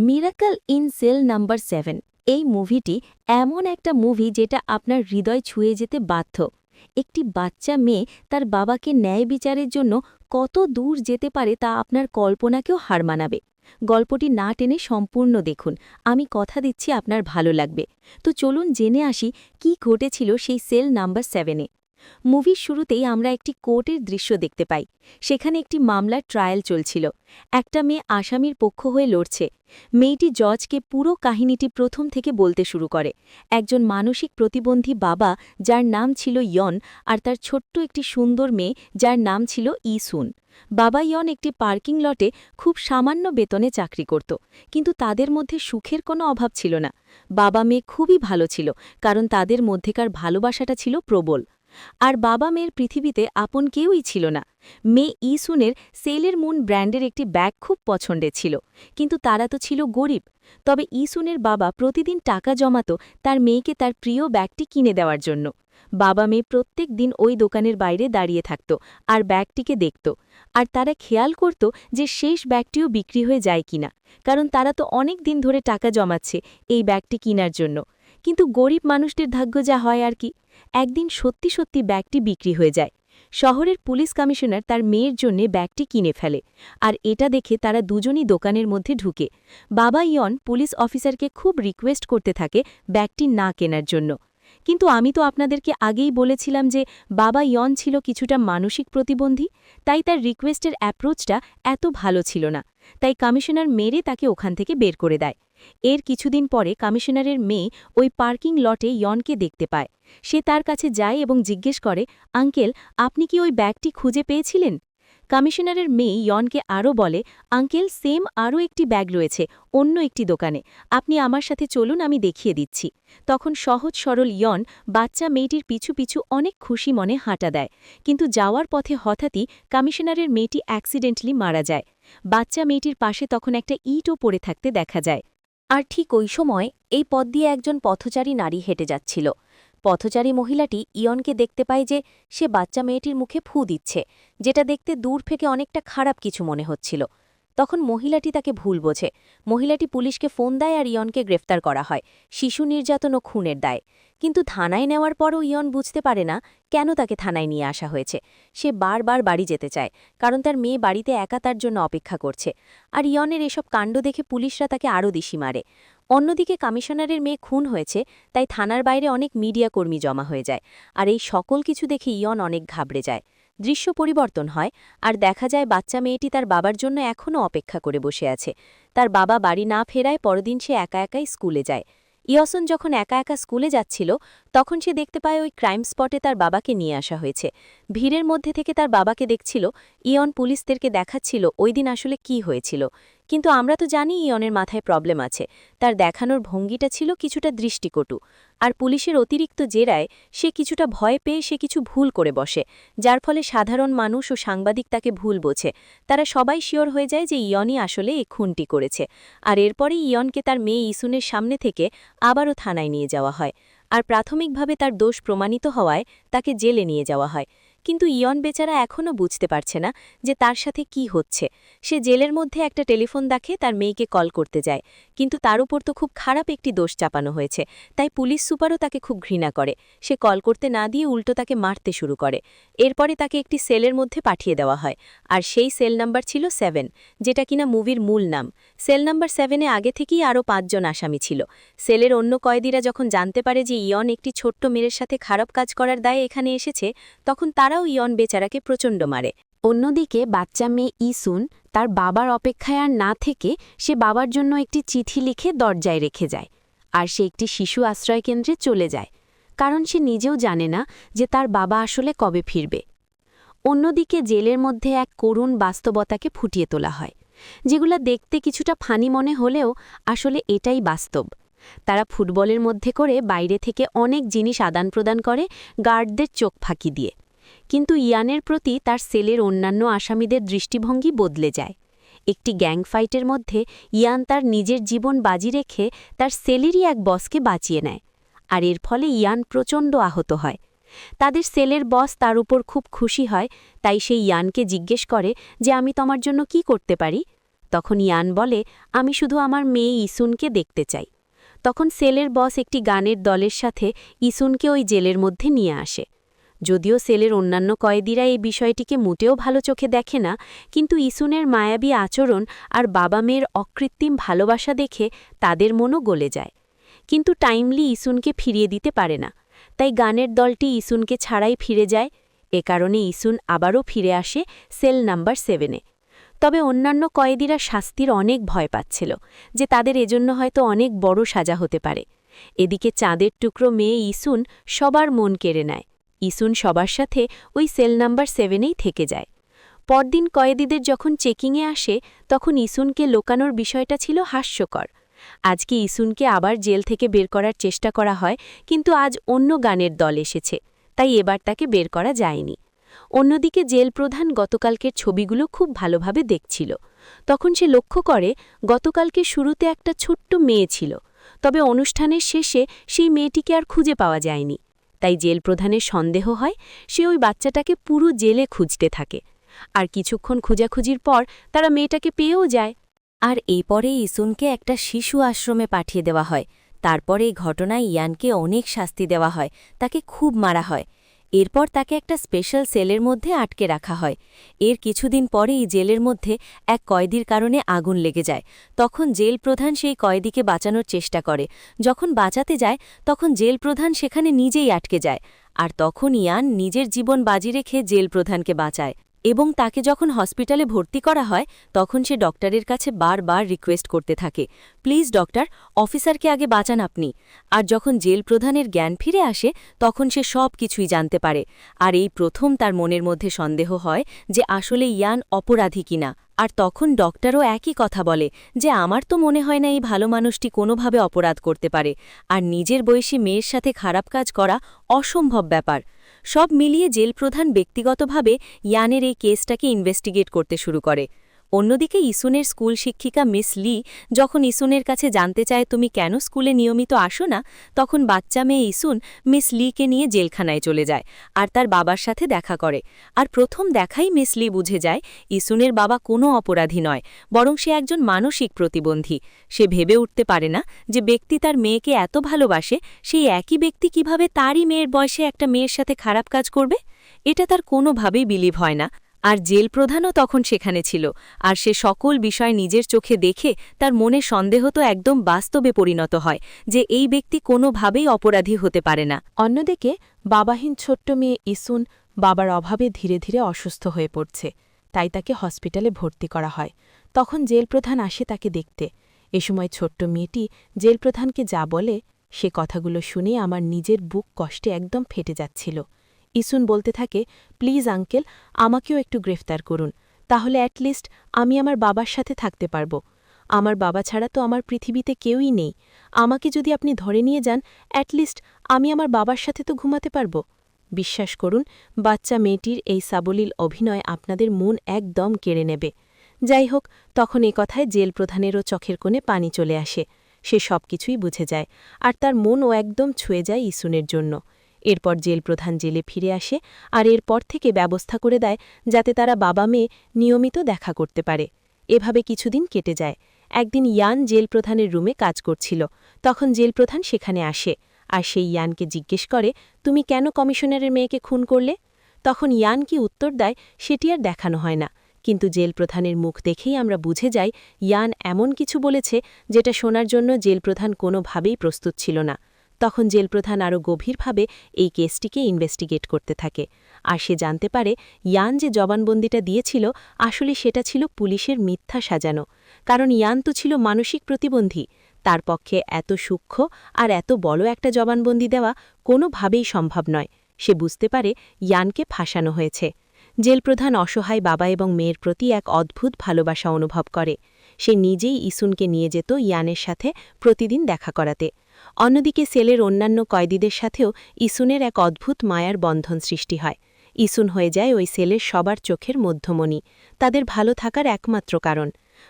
Miracle in cell number 7 এই মুভিটি এমন একটা মুভি যেটা আপনার হৃদয় ছুঁয়ে যেতে বাধ্য। একটি বাচ্চা মেয়ে তার বাবাকে ন্যায় বিচারের জন্য কত দূর যেতে পারে তা আপনার কল্পনাকেও হার মানাবে। গল্পটি না টেনে সম্পূর্ণ দেখুন, আমি কথা দিচ্ছি আপনার ভালো লাগবে। তো চলুন জেনে আসি কি ঘটেছিল সেই সেল নাম্বার 7-এ। মুভির শুরুতেই আমরা একটি কোর্টের দৃশ্য দেখতে পাই। সেখানে একটি মামলার ট্রায়াল চলছিল। একটা মেয়ে আসামির পক্ষ হয়ে লড়ছে। মেয়েটি জজকে পুরো কাহিনীটি প্রথম থেকে বলতে শুরু করে। একজন মানসিক প্রতিবন্ধী বাবা যার নাম ছিল ইয়ন, আর তার ছোট্ট একটি সুন্দর মেয়ে যার নাম ছিল ইসুন। বাবা ইয়ন একটি পার্কিং লটে খুব সামান্য বেতনে চাকরি করত, কিন্তু তাদের মধ্যে সুখের কোনো অভাব ছিল না। বাবা মেয়ে খুবই ভালো ছিল, কারণ তাদের মধ্যেকার ভালোবাসাটা ছিল প্রবল। আর বাবা মেয়ের পৃথিবীতে আপন কেউই ছিল না। মেয়ে ইসুনের সেলের মুন ব্র্যান্ডের একটি ব্যাগ খুব পছন্দের ছিল, কিন্তু তারা তো ছিল গরিব। তবে ইসুনের বাবা প্রতিদিন টাকা জমাত তার মেয়েকে তার প্রিয় ব্যাগটি কিনে দেওয়ার জন্য। বাবা মেয়ে প্রত্যেক দিন ওই দোকানের বাইরে দাঁড়িয়ে থাকত আর ব্যাগটিকে দেখত। আর তারা খেয়াল করত যে শেষ ব্যাগটিও বিক্রি হয়ে যায় কিনা, কারণ তারা তো অনেক দিন ধরে টাকা জমাচ্ছে এই ব্যাগটি কেনার জন্য। কিন্তু গরিব মানুষদের ভাগ্য যা হয় আর কি, একদিন সত্যি সত্যি ব্যাগটি বিক্রি হয়ে যায়। শহরের পুলিশ কমিশনার তার মেয়ের জন্যে ব্যাগটি কিনে ফেলে, আর এটা দেখে তারা দুজনই দোকানের মধ্যে ঢুকে। বাবা ইয়ন পুলিশ অফিসারকে খুব রিকোয়েস্ট করতে থাকে ব্যাগটি না কেনার জন্য। কিন্তু আমি তো আপনাদেরকে আগেই বলেছিলাম যে বাবা ইয়ন ছিল কিছুটা মানসিক প্রতিবন্ধী, তাই তার রিকোয়েস্টের অ্যাপ্রোচটা এত ভালো ছিল না। তাই কমিশনার মেরে তাকে ওখান থেকে বের করে দেয়। এর কিছুদিন পরে কমিশনারের মেয়ে ওই পার্কিং লটে ইয়নকে দেখতে পায়। সে তার কাছে যায় এবং জিজ্ঞেস করে, আঙ্কেল, আপনি কি ওই ব্যাগটি খুঁজে পেয়েছিলেন? কমিশনারের মেয়ে ইয়নকে আরও বলে, আঙ্কেল, সেম আরও একটি ব্যাগ রয়েছে অন্য একটি দোকানে, আপনি আমার সাথে চলুন, আমি দেখিয়ে দিচ্ছি। তখন সহজ সরল ইয়ন বাচ্চা মেয়েটির পিছু পিছু অনেক খুশি মনে হাঁটা দেয়, কিন্তু যাওয়ার পথে হঠাৎই কমিশনারের মেয়েটি অ্যাক্সিডেন্টলি মারা যায়। বাচ্চা মেয়েটির পাশে তখন একটা ইটও পড়ে থাকতে দেখা যায়। আর ঠিক ওই সময় এই পথ দিয়ে একজন পথচারী নারী হেঁটে যাচ্ছিল। পথচারী মহিলাটি ইয়নকে দেখতে পায় যে সে বাচ্চা মেয়েটির মুখে ফু দিচ্ছে, যেটা দেখতে দূর থেকে অনেকটা খারাপ কিছু মনে হচ্ছিল। তখন মহিলাটি তাকে ভুল বোঝে। মহিলাটি পুলিশকে ফোন দেয় আর ইয়নকে গ্রেফতার করা হয় শিশু নির্যাতন ও খুনের দায়ে। কিন্তু থানায় নেওয়ার পরও ইয়ন বুঝতে পারে না কেন তাকে থানায় নিয়ে আসা হয়েছে। সে বারবার বাড়ি যেতে চায়, কারণ তার মেয়ে বাড়িতে একা তার জন্য অপেক্ষা করছে। আর ইয়নের এসব কাণ্ড দেখে পুলিশরা তাকে আরও দিশি মারে। অন্যদিকে কমিশনারের মেয়ে খুন হয়েছে, তাই থানার বাইরে অনেক মিডিয়া কর্মী জমা হয়ে যায়। আর এই সকল কিছু দেখে ইয়ন অনেক ঘাবড়ে যায়। দৃশ্য পরিবর্তন হয়, আর দেখা যায় বাচ্চা মেয়েটি তার বাবার জন্য এখনও অপেক্ষা করে বসে আছে। তার বাবা বাড়ি না ফেরায় পরদিন সে একা একাই স্কুলে যায়। ইয়সন যখন একা একা স্কুলে যাচ্ছিল, তখন সে দেখতে পায় ওই ক্রাইম স্পটে তার বাবাকে নিয়ে আসা হয়েছে। ভিড়ের মধ্যে থেকে তার বাবাকে দেখছিল। ইয়ন পুলিশদেরকে দেখাচ্ছিল ওই দিন আসলে কি হয়েছিল। কিন্তু আমরা তো জানি ইয়নের মাথায় প্রবলেম আছে। তার দেখানোর ভঙ্গিটা ছিল কিছুটা দৃষ্টিকটু। আর পুলিশের অতিরিক্ত জেরায় সে কিছুটা ভয় পেয়ে সে কিছু ভুল করে বসে, যার ফলে সাধারণ মানুষ ও সাংবাদিক তাকে ভুল বোঝে। তারা সবাই শিওর হয়ে যায় যে ইয়নই আসলে এই খুনটি করেছে। আর এরপরেই ইয়নকে তার মেয়ে ইসুনের সামনে থেকে আবারও থানায় নিয়ে যাওয়া হয়। আর প্রাথমিকভাবে তার দোষ প্রমাণিত হওয়ায় তাকে জেলে নিয়ে যাওয়া হয়। কিন্তু ইয়ন বেচারা এখনও বুঝতে পারছে না যে তার সাথে কি হচ্ছে। সে জেলের মধ্যে একটা টেলিফোন দেখে তার মেয়েকে কল করতে যায়, কিন্তু তার উপর তো খুব খারাপ একটি দোষ চাপানো হয়েছে, তাই পুলিশ সুপারও তাকে খুব ঘৃণা করে। সে কল করতে না দিয়ে উল্টো তাকে মারতে শুরু করে। এরপরে তাকে একটি সেলের মধ্যে পাঠিয়ে দেওয়া হয়, আর সেই সেল নাম্বার ছিল 7, যেটা কিনা মুভির মূল নাম। সেল নাম্বার 7-এ আগে থেকেই আরও 5 জন আসামি ছিল। সেলের অন্য কয়েদিরা যখন জানতে পারে যে ইয়ন একটি ছোট্ট মেয়ের সাথে খারাপ কাজ করার দায়ে এখানে এসেছে, তখন তারাও ইয়ন বেচারাকে প্রচণ্ড মারে। অন্যদিকে বাচ্চা মেয়ে ইসুন তার বাবার অপেক্ষায় আর না থেকে সে বাবার জন্য একটি চিঠি লিখে দরজায় রেখে যায়। আর সে একটি শিশু আশ্রয়কেন্দ্রে চলে যায়, কারণ সে নিজেও জানে না যে তার বাবা আসলে কবে ফিরবে। অন্যদিকে জেলের মধ্যে এক করুণ বাস্তবতাকে ফুটিয়ে তোলা হয়, যেগুলো দেখতে কিছুটা ফানি মনে হলেও আসলে এটাই বাস্তব। তারা ফুটবলের মধ্যে করে বাইরে থেকে অনেক জিনিস আদান প্রদান করে গার্ডদের চোখ ফাঁকি দিয়ে। কিন্তু ইয়ানের প্রতি তার সেলের অন্যান্য আসামিদের দৃষ্টিভঙ্গি বদলে যায়। একটি গ্যাং ফাইটের মধ্যে ইয়ান তার নিজের জীবন বাজি রেখে তার সেলেরই এক বসকে বাঁচিয়ে নেয়, আর এর ফলে ইয়ান প্রচণ্ড আহত হয়। তাদের সেলের বস তার উপর খুব খুশি হয়, তাই সে ইয়ানকে জিজ্ঞেস করে যে আমি তোমার জন্য কি করতে পারি। তখন ইয়ান বলে, আমি শুধু আমার মেয়ে ইসুনকে দেখতে চাই। তখন সেলের বস একটি গানের দলের সাথে ইসুনকে ওই জেলের মধ্যে নিয়ে আসে। যদিও সেলের অন্যান্য কয়েদিরা এই বিষয়টিকে মোটেও ভালো চোখে দেখে না, কিন্তু ইসুনের মায়াবী আচরণ আর বাবা মেয়ের অকৃত্রিম ভালোবাসা দেখে তাদের মনও গলে যায়। কিন্তু টাইমলি ইসুনকে ফিরিয়ে দিতে পারে না, তাই গানের দলটি ইসুনকে ছাড়াই ফিরে যায়। এ কারণে ইসুন আবারও ফিরে আসে সেল নাম্বার 7-এ। তবে অন্যান্য কয়েদিরা শাস্তির অনেক ভয় পাচ্ছিল যে তাদের এজন্য হয়তো অনেক বড় সাজা হতে পারে। এদিকে চাঁদের টুকরো মেয়ে ইসুন সবার মন কেড়ে নেয়। ইসুন সবার সাথে ওই সেল নাম্বার 7-এই থেকে যায়। পরদিন কয়েদিদের যখন চেকিংয়ে আসে, তখন ইসুনকে লোকানোর বিষয়টা ছিল হাস্যকর। আজকে ইসুনকে আবার জেল থেকে বের করার চেষ্টা করা হয়, কিন্তু আজ অন্য গানের দল এসেছে, তাই এবার তাকে বের করা যায়নি। অন্যদিকে জেল প্রধান গতকালকের ছবিগুলো খুব ভালোভাবে দেখছিল। তখন সে লক্ষ্য করে গতকালকে শুরুতে একটা ছোট্ট মেয়ে ছিল, তবে অনুষ্ঠানের শেষে সেই মেয়েটিকে আর খুঁজে পাওয়া যায়নি। তাই জেল প্রধানের সন্দেহ হয়, সে ওই বাচ্চাটাকে পুরো জেলে খুঁজতে থাকে। আর কিছুক্ষণ খোঁজাখুঁজির পর তারা মেয়েটাকে পেয়েও যায়। আর এরপরে ইসুনকে একটা শিশু আশ্রমে পাঠিয়ে দেওয়া হয়। তারপর এই ঘটনায় ইয়ানকে অনেক শাস্তি দেওয়া হয়, তাকে খুব মারা হয়। এরপর তাকে একটা স্পেশাল সেলের মধ্যে আটকে রাখা হয়। এর কিছুদিন পরেই জেলের মধ্যে এক কয়েদির কারণে আগুন লেগে যায়। তখন জেল প্রধান সেই কয়েদিকে বাঁচানোর চেষ্টা করে। যখন বাঁচাতে যায়, তখন জেল প্রধান সেখানে নিজেই আটকে যায়। আর তখন ইয়ান নিজের জীবন বাজি রেখে জেল প্রধানকে বাঁচায়। এবং তাকে যখন হসপিটালে ভর্তি করা হয়, তখন সে ডক্টরের কাছে বারবার রিকোয়েস্ট করতে থাকে, প্লিজ ডক্টর, অফিসারকে আগে বাঁচান আপনি। আর যখন জেল প্রধানের জ্ঞান ফিরে আসে, তখন সে সব কিছুই জানতে পারে। আর এই প্রথম তার মনের মধ্যে সন্দেহ হয় যে আসলে ইয়ান অপরাধী কিনা। আর তখন ডক্টরও একই কথা বলে যে আমার তো মনে হয় না এই ভালো মানুষটি কোনোভাবে অপরাধ করতে পারে, আর নিজের বয়সী মেয়ের সাথে খারাপ কাজ করা অসম্ভব ব্যাপার। সব মিলিয়ে জেল প্রধান ব্যক্তিগতভাবে ইয়ানের এই কেসটাকে ইনভেস্টিগেট করতে শুরু করে। অন্যদিকে ইসুনের স্কুল শিক্ষিকা মিস লি যখন ইসুনের কাছে জানতে চায় তুমি কেন স্কুলে নিয়মিত আসো না, তখন বাচ্চা মেয়ে ইসুন মিস লিকে নিয়ে জেলখানায় চলে যায় আর তার বাবার সাথে দেখা করে। আর প্রথম দেখাই মিস লি বুঝে যায় ইসুনের বাবা কোনো অপরাধী নয়, বরং সে একজন মানসিক প্রতিবন্ধী। সে ভেবে উঠতে পারে না যে ব্যক্তি তার মেয়েকে এত ভালোবাসে, সেই একই ব্যক্তি কিভাবে তারই মেয়ের বয়সে একটা মেয়ের সাথে খারাপ কাজ করবে। এটা তার কোনোভাবেই বিলিভ হয় না। আর জেল প্রধানও তখন সেখানে ছিল, আর সে সকল বিষয় নিজের চোখে দেখে তার মনে সন্দেহ তো একদম বাস্তবে পরিণত হয় যে এই ব্যক্তি কোনোভাবেই অপরাধী হতে পারে না। অন্যদিকে বাবাহীন ছোট্ট মেয়ে ইসুন বাবার অভাবে ধীরে ধীরে অসুস্থ হয়ে পড়ছে, তাই তাকে হসপিটালে ভর্তি করা হয়। তখন জেল প্রধান আসে তাকে দেখতে। এ সময় ছোট্ট মেয়েটি জেল প্রধানকে যা বলে, সে কথাগুলো শুনে আমার নিজের বুক কষ্টে একদম ফেটে যাচ্ছিল। ইসুন বলতে থাকে, প্লিজ আঙ্কেল, আমাকেও একটু গ্রেফতার করুন, তাহলে অ্যাটলিস্ট আমি আমার বাবার সাথে থাকতে পারব। আমার বাবা ছাড়া তো আমার পৃথিবীতে কেউই নেই। আমাকে যদি আপনি ধরে নিয়ে যান, অ্যাটলিস্ট আমি আমার বাবার সাথে তো ঘুমাতে পারব। বিশ্বাস করুন, বাচ্চা মেয়েটির এই সাবলীল অভিনয় আপনাদের মন একদম কেড়ে নেবে। যাই হোক, তখন এ কথায় জেল প্রধানেরও চোখের কোণে পানি চলে আসে। সে সব কিছুই বুঝে যায়, আর তার মনও একদম ছুঁয়ে যায় ইসুনের জন্য। এরপর জেল প্রধান জেলে ফিরে আসে আর এরপর থেকে ব্যবস্থা করে দেয় যাতে তারা বাবা মেয়ে নিয়মিত দেখা করতে পারে। এভাবে কিছুদিন কেটে যায়। একদিন ইয়ান জেল প্রধানের রুমে কাজ করছিল। তখন জেল প্রধান সেখানে আসে, আর সেই ইয়ানকে জিজ্ঞেস করে, তুমি কেন কমিশনারের মেয়েকে খুন করলে? তখন ইয়ান কি উত্তর দেয় সেটি আর দেখানো হয় না, কিন্তু জেল প্রধানের মুখ দেখেই আমরা বুঝে যাই ইয়ান এমন কিছু বলেছে যেটা শোনার জন্য জেল প্রধান কোনোভাবেই প্রস্তুত ছিল না। তখন জেল প্রধান আরও গভীরভাবে এই কেসটিকে ইনভেস্টিগেট করতে থাকে, আর সে জানতে পারে ইয়ান যে জবানবন্দিটা দিয়েছিল আসলে সেটা ছিল পুলিশের মিথ্যা সাজানো। কারণ ইয়ান তো ছিল মানসিক প্রতিবন্ধী, তার পক্ষে এত সূক্ষ্ম আর এত বড় একটা জবানবন্দি দেওয়া কোনোভাবেই সম্ভব নয়। সে বুঝতে পারে ইয়ানকে ফাঁসানো হয়েছে। জেলপ্রধান অসহায় বাবা এবং মেয়ের প্রতি এক অদ্ভুত ভালোবাসা অনুভব করে। সে নিজেই ইসুনকে নিয়ে যেত ইয়ানের সাথে প্রতিদিন দেখা করাতে। অন্যদিকে সেলের অন্যান্য কয়েদিদের সাথেও ইসুনের এক অদ্ভুত মায়ার বন্ধন সৃষ্টি হয়। ইসুন হয়ে যায় ওই সেলের সবার চোখের মধ্যমণি, তাদের ভালো থাকার একমাত্র কারণ।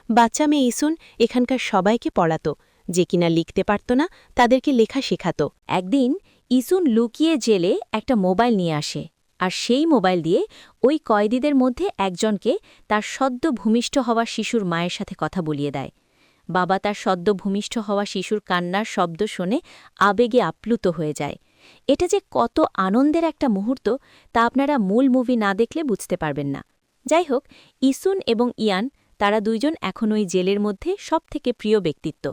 বাচ্চা মেয়ে ইসুন এখানকার সবাইকে পড়াত, যে কিনা লিখতে পারত না তাদেরকে লেখা শেখাত। একদিন ইসুন লুকিয়ে জেলে একটা মোবাইল নিয়ে আসে, আর সেই মোবাইল দিয়ে ওই কয়েদিদের মধ্যে একজনকে তার সদ্য ভূমিষ্ঠ হওয়া শিশুর মায়ের সাথে কথা বলিয়ে দেয়। বাবা তার সদ্য ভূমিষ্ঠ হওয়া শিশুর কান্নার শব্দ শুনে আবেগে আপ্লুত হয়ে যায়। এটা যে কত আনন্দের একটা মুহূর্ত তা আপনারা মূল মুভি না দেখলে বুঝতে পারবেন না। যাই হোক, ইসুন এবং ইয়ান তারা দুইজন এখন ওই জেলের মধ্যে সবথেকে প্রিয় ব্যক্তিত্ব।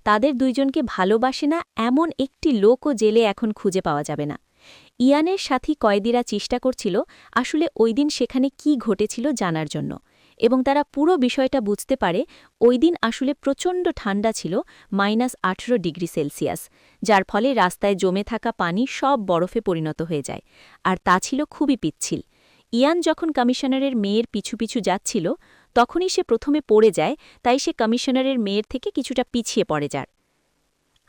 তাদের দুইজনকে ভালোবাসে না এমন একটি লোকও জেলে এখন খুঁজে পাওয়া যাবে না। ইয়ানের সাথী কয়েদিরা চেষ্টা করছিল আসলে ওই দিন সেখানে কি ঘটেছিল জানার জন্য, এবং তারা পুরো বিষয়টা বুঝতে পারে ওই দিন আসলে প্রচণ্ড ঠান্ডা ছিল, -18°C, যার ফলে রাস্তায় জমে থাকা পানি সব বরফে পরিণত হয়ে যায়, আর তা ছিল খুবই পিচ্ছিল। ইয়ান যখন কমিশনারের মেয়ের পিছু পিছু যাচ্ছিল তখনই সে প্রথমে পড়ে যায়, তাই সে কমিশনারের মেয়ের থেকে কিছুটা পিছিয়ে পড়ে যায়।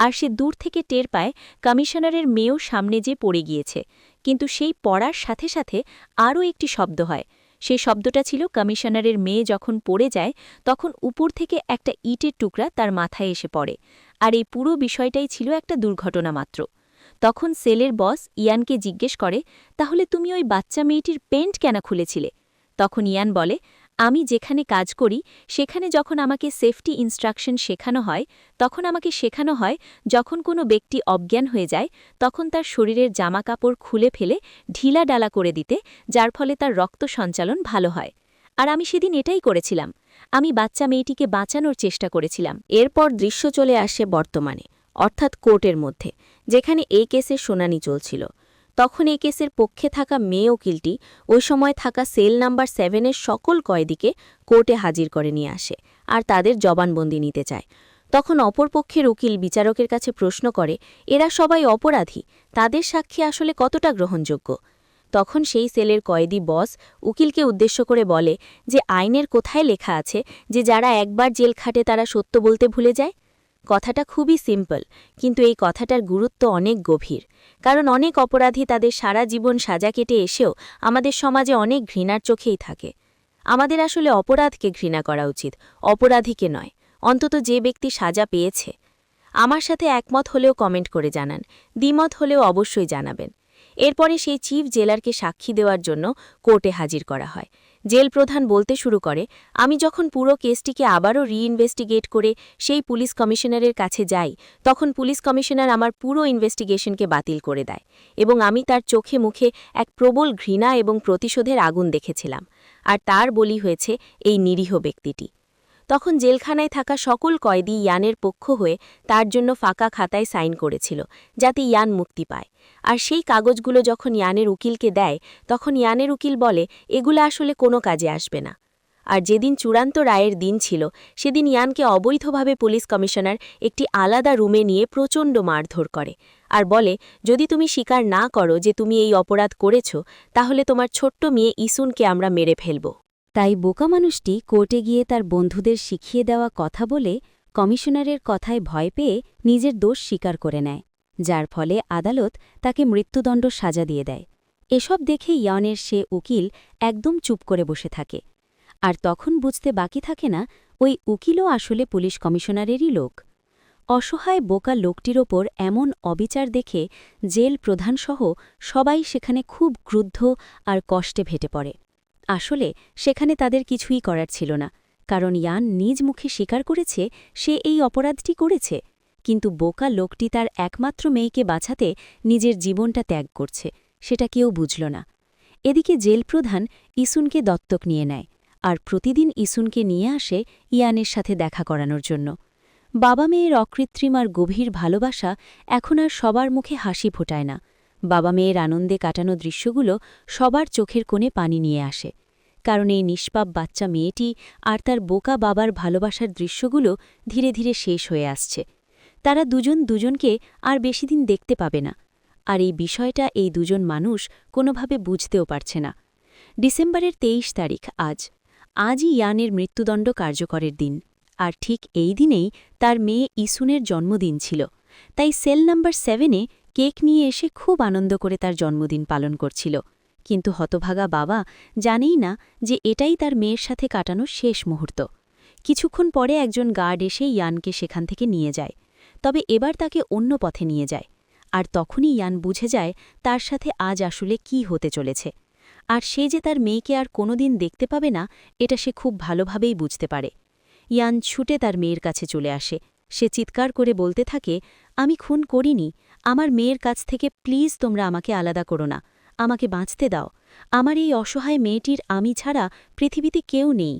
আর সে দূর থেকে টের পায় কমিশনারের মেয়েও সামনে যে পড়ে গিয়েছে, কিন্তু সেই পড়ার সাথে সাথে আরও একটি শব্দ হয়। সেই শব্দটা ছিল কমিশনারের মেয়ে যখন পড়ে যায় তখন উপর থেকে একটা ইটের টুকরা তার মাথায় এসে পড়ে, আর এই পুরো বিষয়টাই ছিল একটা দুর্ঘটনা মাত্র। তখন সেলের বস ইয়ানকে জিজ্ঞেস করে, তাহলে তুমি ওই বাচ্চা মেয়েটির পেন্ট কেন খুলেছিলে? তখন ইয়ান বলে, আমি যেখানে কাজ করি সেখানে যখন আমাকে সেফটি ইনস্ট্রাকশন শেখানো হয় তখন আমাকে শেখানো হয় যখন কোনো ব্যক্তি অজ্ঞান হয়ে যায় তখন তার শরীরের জামাকাপড় খুলে ফেলে ঢিলা ডালা করে দিতে, যার ফলে তার রক্ত সঞ্চালন ভালো হয়। আর আমি সেদিন এটাই করেছিলাম। আমি বাচ্চা মেয়েটিকে বাঁচানোর চেষ্টা করেছিলাম। এরপর দৃশ্য চলে আসে বর্তমানে, অর্থাৎ কোর্টের মধ্যে, যেখানে এই কেসের শুনানি চলছিল। তখন এই কেসের পক্ষে থাকা মেয়ে উকিলটি ওই সময় থাকা সেল নাম্বার 7-এর সকল কয়েদিকে কোর্টে হাজির করে নিয়ে আসে আর তাদের জবানবন্দি নিতে চায়। তখন অপরপক্ষের উকিল বিচারকের কাছে প্রশ্ন করে, এরা সবাই অপরাধী, তাদের সাক্ষী আসলে কতটা গ্রহণযোগ্য? তখন সেই সেলের কয়েদি বস উকিলকে উদ্দেশ্য করে বলে যে আইনের কোথায় লেখা আছে যে যারা একবার জেল খাটে তারা সত্য বলতে ভুলে যায়? কথাটা খুবই সিম্পল, কিন্তু এই কথাটার গুরুত্ব অনেক গভীর, কারণ অনেক অপরাধী তাদের সারা জীবন সাজা কেটে এসেও আমাদের সমাজে অনেক ঘৃণার চোখেই থাকে। আমাদের আসলে অপরাধকে ঘৃণা করা উচিত, অপরাধীকে নয়, অন্তত যে ব্যক্তি সাজা পেয়েছে। আমার সাথে একমত হলেও কমেন্ট করে জানান, দ্বিমত হলেও অবশ্যই জানাবেন। এরপরে সেই চিফ জেলারকে সাক্ষী দেওয়ার জন্য কোর্টে হাজির করা হয়। জেল প্রধান বলতে শুরু করে, আমি যখন পুরো কেসটিকে আবারও রিইনভেস্টিগেট করে সেই পুলিশ কমিশনারের কাছে যাই তখন পুলিশ কমিশনার আমার পুরো ইনভেস্টিগেশনকে বাতিল করে দেয়, এবং আমি তার চোখে মুখে এক প্রবল ঘৃণা এবং প্রতিশোধের আগুন দেখেছিলাম, আর তার বলি হয়েছে এই নিরীহ ব্যক্তিটি। তখন জেলখানায় থাকা সকল কয়েদি ইয়ানের পক্ষ হয়ে তার জন্য ফাঁকা খাতায় সাইন করেছিল যাতে ইয়ান মুক্তি পায়। আর সেই কাগজগুলো যখন ইয়ানের উকিলকে দেয় তখন ইয়ানের উকিল বলে এগুলো আসলে কোনো কাজে আসবে না। আর যেদিন চূড়ান্ত রায়ের দিন ছিল সেদিন ইয়ানকে অবৈধভাবে পুলিশ কমিশনার একটি আলাদা রুমে নিয়ে প্রচণ্ড মারধর করে আর বলে, যদি তুমি স্বীকার না করো যে তুমি এই অপরাধ করেছ তাহলে তোমার ছোট্ট মেয়ে ইসুনকে আমরা মেরে ফেলব। তাই বোকা মানুষটি কোর্টে গিয়ে তার বন্ধুদের শিখিয়ে দেওয়া কথা বলে কমিশনারের কথায় ভয় পেয়ে নিজের দোষ স্বীকার করে নেয়, যার ফলে আদালত তাকে মৃত্যুদণ্ড সাজা দিয়ে দেয়। এসব দেখে ইয়ানের সে উকিল একদম চুপ করে বসে থাকে। আর তখন বুঝতে বাকি থাকে না ওই উকিলও আসলে পুলিশ কমিশনারেরই লোক। অসহায় বোকা লোকটির ওপর এমন অবিচার দেখে জেল প্রধানসহ সবাই সেখানে খুব ক্রুদ্ধ আর কষ্টে ফেটে পড়ে। আসলে সেখানে তাদের কিছুই করার ছিল না, কারণ ইয়ান নিজ মুখে স্বীকার করেছে সে এই অপরাধটি করেছে, কিন্তু বোকা লোকটি তার একমাত্র মেয়েকে বাঁচাতে নিজের জীবনটা ত্যাগ করছে, সেটা কেউ বুঝল না। এদিকে জেল প্রধান ইসুনকে দত্তক নিয়ে নেয় আর প্রতিদিন ইসুনকে নিয়ে আসে ইয়ানের সাথে দেখা করানোর জন্য। বাবা মেয়ের অকৃত্রিম আর গভীর ভালোবাসা এখন আর সবার মুখে হাসি ফোটায় না। বাবা মেয়ের আনন্দে কাটানো দৃশ্যগুলো সবার চোখের কোণে পানি নিয়ে আসে, কারণ এই নিষ্পাপ বাচ্চা মেয়েটি আর তার বোকা বাবার ভালোবাসার দৃশ্যগুলো ধীরে ধীরে শেষ হয়ে আসছে। তারা দুজন দুজনকে আর বেশিদিন দেখতে পাবে না, আর এই বিষয়টা এই দুজন মানুষ কোনোভাবে বুঝতেও পারছে না। ডিসেম্বরের 23 তারিখ আজই ইয়ানের মৃত্যুদণ্ড কার্যকরের দিন, আর ঠিক এই দিনেই তার মেয়ে ইসুনের জন্মদিন ছিল। তাই সেল নাম্বার 7-এ কেক নিয়ে এসে খুব আনন্দ করে তার জন্মদিন পালন করছিল, কিন্তু হতভাগা বাবা জানেই না যে এটাই তার মেয়ের সাথে কাটানো শেষ মুহূর্ত। কিছুক্ষণ পরে একজন গার্ড এসে ইয়ানকে সেখান থেকে নিয়ে যায়, তবে এবার তাকে অন্য পথে নিয়ে যায়। আর তখনই ইয়ান বুঝে যায় তার সাথে আজ আসলে কি হতে চলেছে। আর সে যে তার মেয়েকে আর কোনোদিন দেখতে পাবে না এটা সে খুব ভালোভাবেই বুঝতে পারে। ইয়ান ছুটে তার মেয়ের কাছে চলে আসে। সে চিৎকার করে বলতে থাকে, আমি খুন করিনি, আমার মেয়ের কাছ থেকে প্লিজ তোমরা আমাকে আলাদা করো না, আমাকে বাঁচতে দাও, আমার এই অসহায় মেয়েটির আমি ছাড়া পৃথিবীতে কেউ নেই।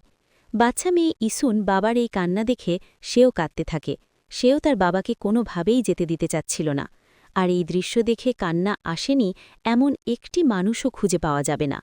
বাচ্চা মেয়ে ইসুন বাবার এই কান্না দেখে সেও কাঁদতে থাকে। সেও তার বাবাকে কোনোভাবেই যেতে দিতে চাচ্ছিল না। আর এই দৃশ্য দেখে কান্না আসেনি এমন একটি মানুষও খুঁজে পাওয়া যাবে না।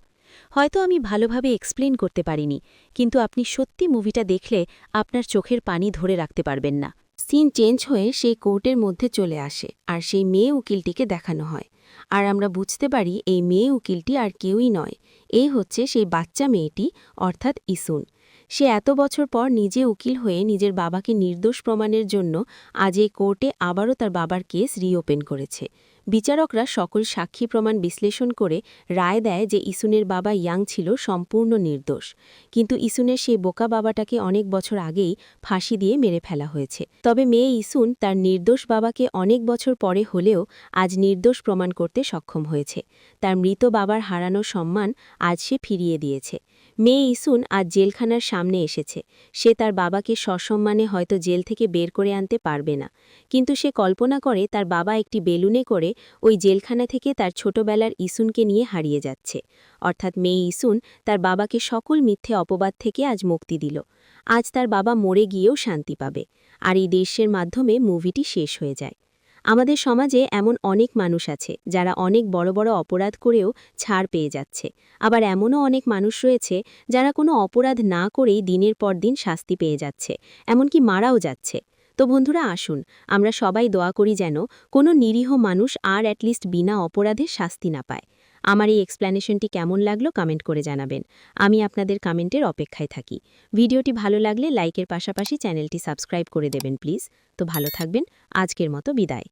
হয়তো আমি ভালোভাবে এক্সপ্লেন করতে পারিনি, কিন্তু আপনি সত্যি মুভিটা দেখলে আপনার চোখের পানি ধরে রাখতে পারবেন না। সিন চেঞ্জ হয়ে সেই কোর্টের মধ্যে চলে আসে আর সেই মেয়ে উকিলটিকে দেখানো হয়। আর আমরা বুঝতে পারি এই মেয়ে উকিলটি আর কেউই নয়, এই হচ্ছে সেই বাচ্চা মেয়েটি, অর্থাৎ ইসুন। সে এত বছর পর নিজে উকিল হয়ে নিজের বাবাকে নির্দোষ প্রমাণের জন্য আজ এই কোর্টে আবারও তার বাবার কেস রিওপেন করেছে। বিচারকরা সকল সাক্ষী প্রমাণ বিশ্লেষণ করে রায় দেয় যে ইসুনের বাবা ইয়াং ছিল সম্পূর্ণ নির্দোষ, কিন্তু ইসুনের সেই বোকা বাবাটাকে অনেক বছর আগেই ফাঁসি দিয়ে মেরে ফেলা হয়েছে। তবে মেয়ে ইসুন তার নির্দোষ বাবাকে অনেক বছর পরে হলেও আজ নির্দোষ প্রমাণ করতে সক্ষম হয়েছে। তার মৃত বাবার হারানো সম্মান আজ সে ফিরিয়ে দিয়েছে। মেয়ে ইসুন আজ জেলখানার সামনে এসেছে। সে তার বাবাকে সসম্মানে হয়তো জেল থেকে বের করে আনতে পারবে না, কিন্তু সে কল্পনা করে তার বাবা একটি বেলুনে করে ওই জেলখানা থেকে তার ছোটবেলার ইসুনকে নিয়ে হারিয়ে যাচ্ছে। অর্থাৎ মেয়ে ইসুন তার বাবাকে সকল মিথ্যে অপবাদ থেকে আজ মুক্তি দিল। আজ তার বাবা মরে গিয়েও শান্তি পাবে। আর এই দৃশ্যের মাধ্যমে মুভিটি শেষ হয়ে যায়। আমাদের সমাজে এমন অনেক মানুষ আছে যারা অনেক বড় বড় অপরাধ করেও ছাড় পেয়ে যাচ্ছে। আবার এমনও অনেক মানুষ রয়েছে যারা কোনো অপরাধ না করেই দিনের পর দিন শাস্তি পেয়ে যাচ্ছে, এমনকি মারাও যাচ্ছে। তো বন্ধুরা, আসুন আমরা সবাই দোয়া করি যেন কোনো নিরীহ মানুষ আর অ্যাটলিস্ট বিনা অপরাধে শাস্তি না পায়। আমার এই এক্সপ্ল্যানেশনটি কেমন লাগলো কমেন্ট করে জানাবেন। আমি আপনাদের কমেন্টের অপেক্ষায় থাকি। ভিডিওটি ভালো লাগলে লাইকের পাশাপাশি চ্যানেলটি সাবস্ক্রাইব করে দেবেন প্লিজ। তো ভালো থাকবেন। আজকের মতো বিদায়।